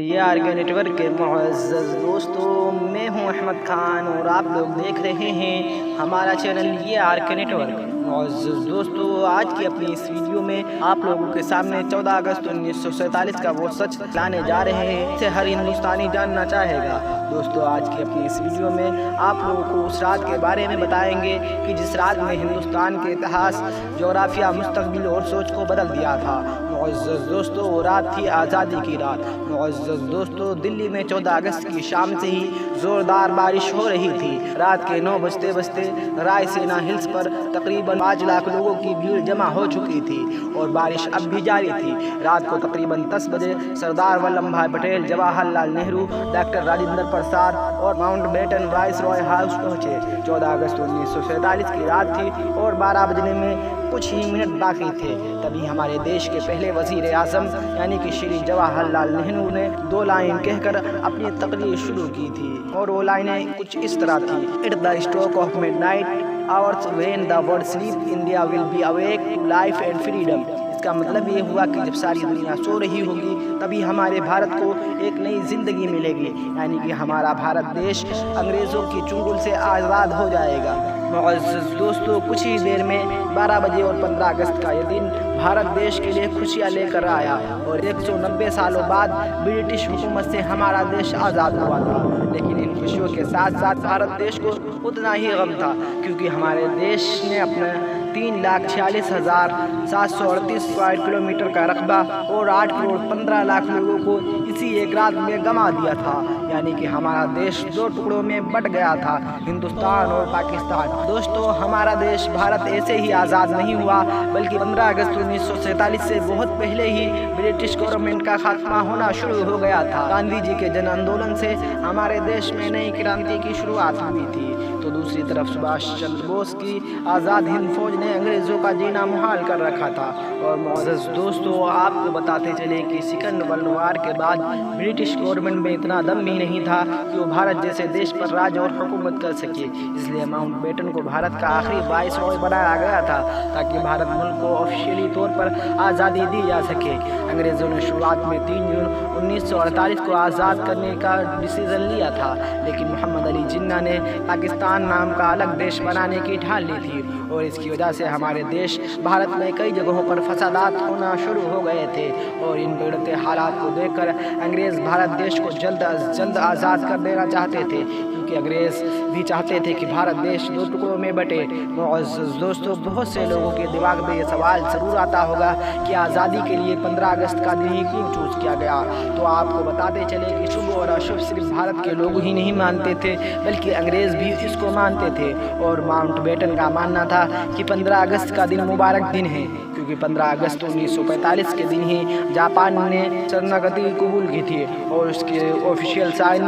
یہ آر کے نیٹورک کے معزز دوستوں، میں ہوں احمد خان اور آپ لوگ دیکھ رہے ہیں ہمارا چینل یہ آر کے نیٹورک۔ معزز دوستوں، آج کی اپنی اس ویڈیو میں آپ لوگوں کے سامنے 14 اگست 1947 کا وہ سچ لانے جا رہے ہیں جسے ہر ہندوستانی جاننا چاہے گا۔ دوستوں، آج کی اپنی اس ویڈیو میں آپ لوگوں کو اس رات کے بارے میں بتائیں گے کہ جس رات میں ہندوستان کے اتہاس، جغرافیہ، مستقبل اور سوچ کو بدل دیا تھا۔ معزز دوستوں، وہ رات تھی آزادی کی رات۔ معزز دوستوں، دلی میں 14 اگست کی شام سے ہی زوردار بارش ہو رہی تھی۔ رات کے 9 بجتے بجتے رائے سینا ہلز پر تقریباً 5 لاکھ لوگوں کی بھیڑ جمع ہو چکی تھی اور بارش اب بھی جاری تھی۔ رات کو تقریباً 10 بجے سردار ولبھ بھائی پٹیل، جواہر لال نہرو، ڈاکٹر راجندر پرساد اور ماؤنٹ بیٹن وائس رائے ہاؤس پہنچے۔ 14 اگست 1947 کی رات تھی اور 12 بجنے میں کچھ ہی منٹ باقی تھے۔ تبھی ہمارے دیش کے پہلے وزیر اعظم یعنی کہ شری جواہر لال نہرو نے 2 لائن کہہ کر اپنی تقریر شروع کی تھی اور وہ لائنیں کچھ اس طرح تھی: at the stroke of midnight hours when the world sleep, India will be awake to life and freedom۔ اس کا مطلب یہ ہوا کہ جب ساری دنیا سو رہی ہوگی تبھی ہمارے بھارت کو ایک نئی زندگی ملے گی، یعنی کہ ہمارا بھارت دیش انگریزوں کی چنگل سے آزاد ہو جائے گا۔ معزز دوستوں، کچھ ہی دیر میں 12 بجے اور 15 اگست کا یہ دن بھارت دیش کے لیے خوشیاں لے کر آیا اور 190 سالوں بعد برٹش حکومت سے ہمارا دیش آزاد ہوا تھا۔ لیکن ان خوشیوں کے ساتھ ساتھ بھارت دیش کو اتنا ہی غم تھا، کیونکہ ہمارے دیش نے اپنا 3,46,738 کلومیٹر کا رقبہ اور 8 کروڑ 15 لاکھ لوگوں کو اسی ایک رات میں گنوا دیا تھا، یعنی کہ ہمارا دیش 2 ٹکڑوں میں بٹ گیا تھا، ہندوستان اور پاکستان۔ دوستوں، ہمارا دیش بھارت ایسے ہی آزاد نہیں ہوا بلکہ 15 اگست 1947 سے بہت پہلے ہی برٹش گورنمنٹ کا خاتمہ ہونا شروع ہو گیا تھا۔ گاندھی جی کے جن آندولن سے ہمارے دیش میں نئی کرانتی کی شروعات ہوئی تھی، تو دوسری طرف سبھاش چندر بوس کی آزاد ہند فوج نے انگریزوں کا جینا محال کر رکھا تھا۔ اور معزز دوستوں، آپ کو بتاتے چلیں کہ سیکنڈ ورلڈ وار کے بعد برٹش گورنمنٹ میں اتنا دم بھی نہیں تھا کہ وہ بھارت جیسے دیش پر راج اور حکومت کر سکے، اس لیے ماؤنٹ بیٹن کو بھارت کا آخری وائس رائے بنایا گیا تھا تاکہ بھارت ملک کو آفیشیلی طور پر آزادی دی جا سکے۔ انگریزوں نے شروعات میں 3 جون 1948 کو آزاد کرنے کا ڈیسیژن لیا تھا، لیکن محمد علی جناح نے پاکستان نام کا الگ دیش بنانے کی ٹھان لی تھی اور اس کی وجہ سے ہمارے دیش بھارت میں کئی جگہوں پر فسادات ہونا شروع ہو گئے تھے، اور ان بگڑتے حالات کو دیکھ کر انگریز بھارت دیش کو جلد از جلد آزاد کر دینا چاہتے تھے، کیونکہ انگریز بھی چاہتے تھے کہ بھارت دیش 2 ٹکڑوں میں بٹے۔ معزز دوستوں، بہت سے لوگوں کے دماغ میں یہ سوال ضرور آتا ہوگا کہ آزادی کے لیے 15 اگست کا دن ہی کیوں چوز کیا گیا؟ تو آپ کو بتاتے چلے کہ شبھ اور اشبھ صرف بھارت کے لوگ ہی نہیں مانتے تھے بلکہ انگریز بھی اس کو مانتے تھے، اور ماؤنٹ بیٹن کا ماننا تھا کہ 15 اگست کا دن مبارک دن ہے، کیونکہ 15 اگست 1945 کے دن ہی جاپان نے شرناگتی قبول کی تھی اور اس کے آفیشیل سائن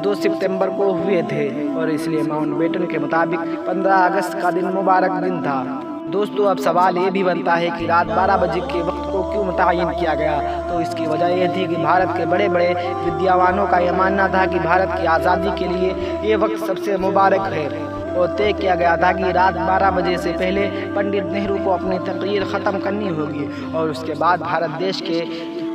2 ستمبر کو ہوئے تھے، اور اس لیے ماؤنٹ بیٹن کے مطابق 15 اگست کا دن مبارک دن تھا۔ دوستو، اب سوال یہ بھی بنتا ہے کہ رات 12 بجے کے وقت کو کیوں متعین کیا گیا؟ تو اس کی وجہ یہ تھی کہ بھارت کے بڑے بڑے ودیاوانوں کا یہ ماننا تھا کہ بھارت کی آزادی کے لیے یہ وقت سب سے مبارک ہے، اور طے کیا گیا تھا کہ رات 12 بجے سے پہلے پنڈت نہرو کو اپنی تقریر ختم کرنی ہوگی اور اس کے بعد بھارت دیش کے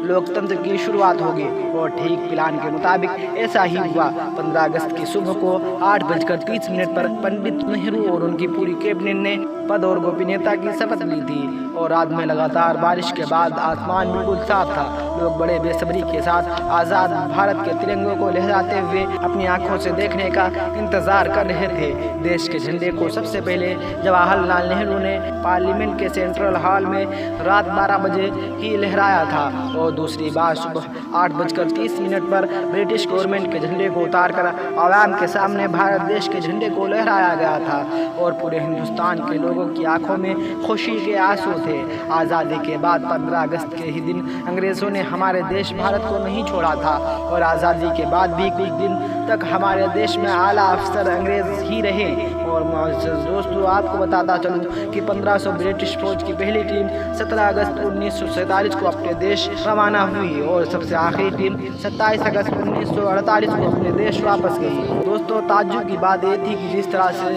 لوکتنتر کی شروعات ہوگی، اور ٹھیک پلان کے مطابق ایسا ہی ہوا۔ 15 اگست کی صبح کو 8:30 پر پنڈت نہرو اور ان کی پوری کیبنٹ نے پد اور گوپنیتا کی شپتھ لی تھی، اور رات میں لگاتار بارش کے بعد آسمان بالکل صاف تھا۔ لوگ بڑے بے صبری کے ساتھ آزاد بھارت کے ترنگوں کو لہراتے ہوئے اپنی آنکھوں سے دیکھنے کا انتظار کر رہے تھے۔ دیش کے جھنڈے کو سب سے پہلے جواہر لال نہرو نے پارلیمنٹ کے سینٹرل ہال میں رات 12 بجے ہی لہرایا تھا، اور دوسری بار صبح 8:30 پر برٹش گورنمنٹ کے جھنڈے کو اتار کر عوام کے سامنے بھارت دیش کے جھنڈے کو لہرایا گیا تھا، اور پورے ہندوستان کے لوگوں کی آنکھوں میں خوشی کے آنسو تھے۔ آزادی کے بعد 15 اگست کے ہی دن انگریزوں نے ہمارے دیش بھارت کو نہیں چھوڑا تھا، اور آزادی کے بعد بھی کچھ دن تک ہمارے دیش میں اعلیٰ افسر انگریز ہی رہے۔ اور معزز دوستو، آپ کو بتاتا چلوں کہ 1500 برٹش فوج کی پہلی ٹیم 17 اگست 1947 کو اپنے دیش روانہ ہوئی، اور سب سے آخری ٹیم 27 اگست 1948 کو اپنے دیش واپس گئی۔ دوستو، تعجب کی بات یہ تھی کہ جس طرح سے